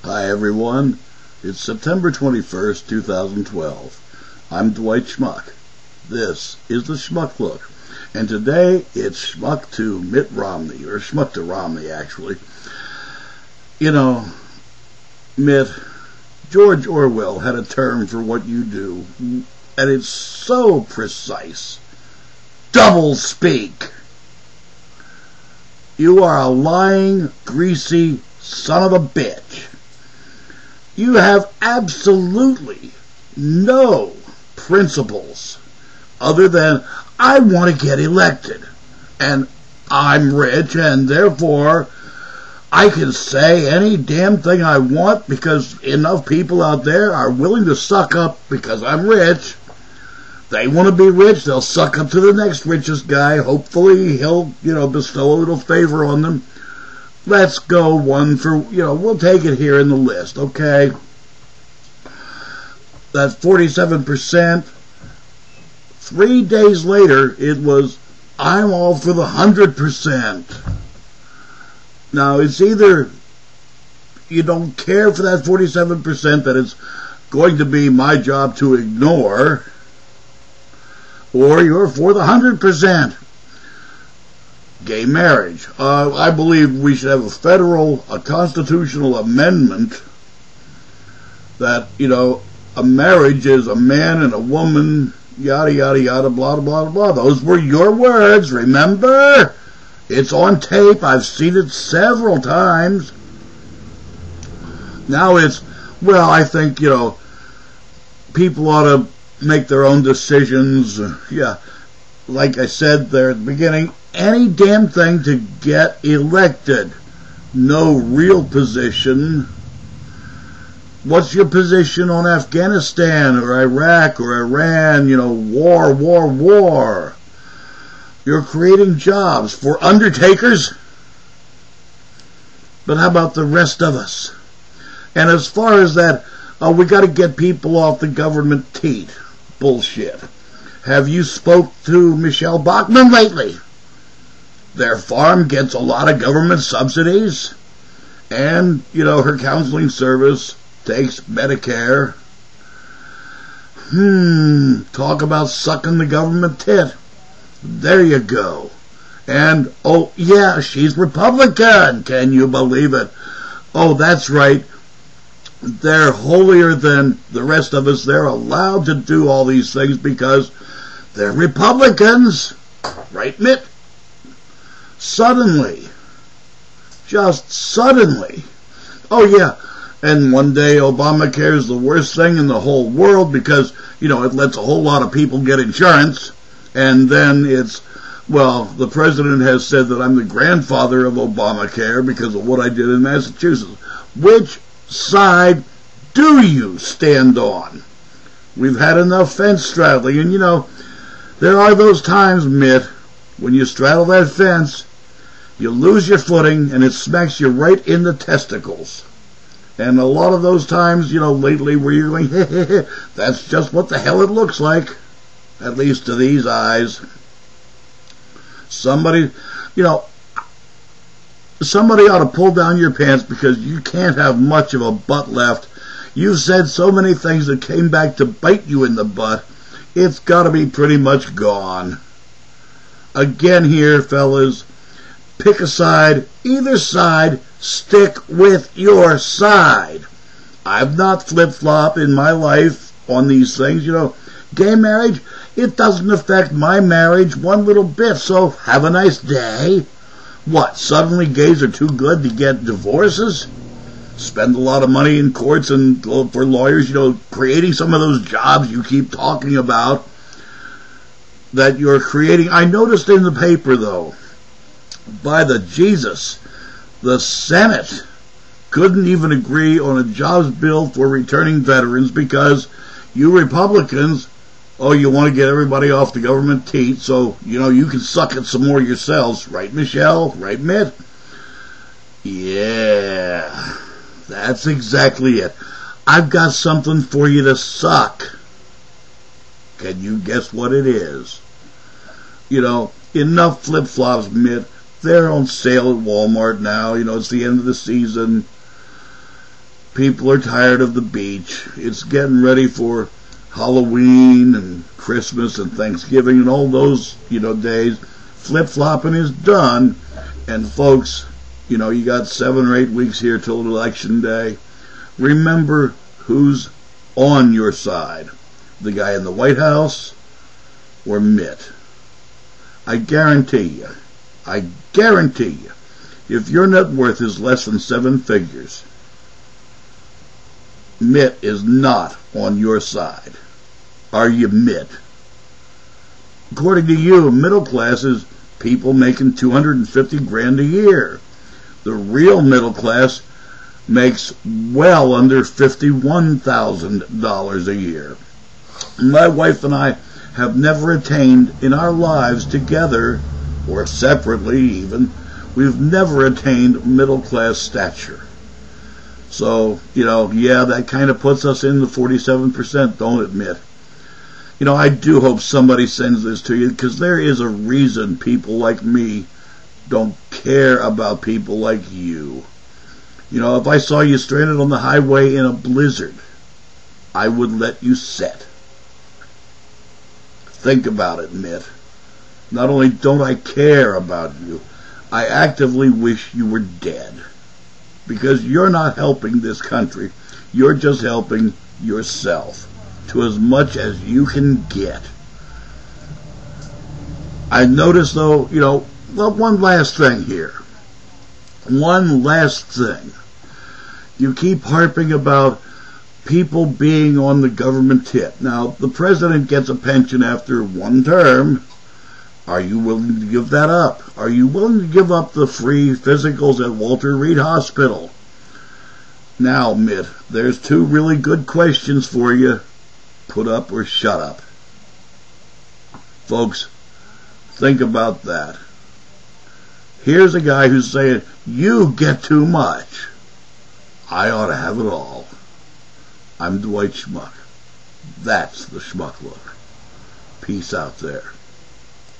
Hi everyone, it's September 21st, 2012. I'm Dwight Schmuck. This is the Schmuck Look, and today it's Schmuck to Mitt Romney, or Schmuck to Romney actually. You know, Mitt, George Orwell had a term for what you do, and it's so precise. Double speak. You are a lying, greasy son of a bitch. You have absolutely no principles other than, I want to get elected, and I'm rich, and therefore I can say any damn thing I want because enough people out there are willing to suck up because I'm rich. They want to be rich, they'll suck up to the next richest guy. Hopefully he'll, bestow a little favor on them. Let's go one for, we'll take it here in the list, okay? That's 47%. 3 days later, it was, I'm all for the 100%. Now, it's either you don't care for that 47% that it's going to be my job to ignore, or you're for the 100%. Gay marriage. I believe we should have a constitutional amendment that, a marriage is a man and a woman, yada, yada, yada, blah, blah, blah. Those were your words, remember? It's on tape. I've seen it several times. Now it's, well, I think, people ought to make their own decisions. Yeah, like I said there at the beginning, any damn thing to get elected. No real position. What's your position on Afghanistan or Iraq or Iran? War. You're creating jobs for undertakers. But how about the rest of us? And as far as that, we got to get people off the government teat. Bullshit. Have you spoke to Michelle Bachmann lately? Their farm gets a lot of government subsidies, and, her counseling service takes Medicare. Talk about sucking the government tit. There you go. And, oh, yeah, she's Republican. Can you believe it? Oh, that's right. They're holier than the rest of us. They're allowed to do all these things because they're Republicans. Right, Mitt? Suddenly. Just suddenly. Oh, yeah. And one day Obamacare is the worst thing in the whole world because, it lets a whole lot of people get insurance. And then it's, well, the president has said that I'm the grandfather of Obamacare because of what I did in Massachusetts. Which side do you stand on? We've had enough fence straddling. And, there are those times, Mitt, when you straddle that fence, you lose your footing and it smacks you right in the testicles. And a lot of those times, lately where you're going, that's just what the hell it looks like. At least to these eyes. Somebody ought to pull down your pants because you can't have much of a butt left. You've said so many things that came back to bite you in the butt. It's got to be pretty much gone. Again here, fellas, pick a side, either side, stick with your side. I've not flip-flopped in my life on these things, Gay marriage, it doesn't affect my marriage one little bit, so have a nice day. What, suddenly gays are too good to get divorces? Spend a lot of money in courts and for lawyers, creating some of those jobs you keep talking about that you're creating. I noticed in the paper, though, by the Jesus, the Senate couldn't even agree on a jobs bill for returning veterans because you Republicans, you want to get everybody off the government teat, so, you can suck it some more yourselves. Right, Michelle? Right, Mitt? Yeah, that's exactly it. I've got something for you to suck. Can you guess what it is? Enough flip-flops, Mitt. They're on sale at Walmart now. It's the end of the season. People are tired of the beach. It's getting ready for Halloween and Christmas and Thanksgiving and all those, days. Flip-flopping is done. And folks, you got 7 or 8 weeks here till Election Day. Remember who's on your side. The guy in the White House or Mitt. I guarantee you, if your net worth is less than 7 figures, Mitt is not on your side. Are you Mitt? According to you, middle class is people making $250,000 a year. The real middle class makes well under $51,000 a year. My wife and I have never attained in our lives together, or separately even, we've never attained middle class stature. So, that kind of puts us in the 47%, don't it, Mitt? I do hope somebody sends this to you, because there is a reason people like me don't care about people like you. If I saw you stranded on the highway in a blizzard, I would let you set. Think about it, Mitt. Not only don't I care about you, I actively wish you were dead. Because you're not helping this country. You're just helping yourself to as much as you can get. I noticed, though, one last thing here. One last thing. You keep harping about people being on the government tip. Now, the president gets a pension after 1 term. Are you willing to give that up? Are you willing to give up the free physicals at Walter Reed Hospital? Now, Mitt, there's 2 really good questions for you. Put up or shut up. Folks, think about that. Here's a guy who's saying, you get too much. I ought to have it all. I'm Dwight Schmuck. That's the Schmuck Look. Peace out there.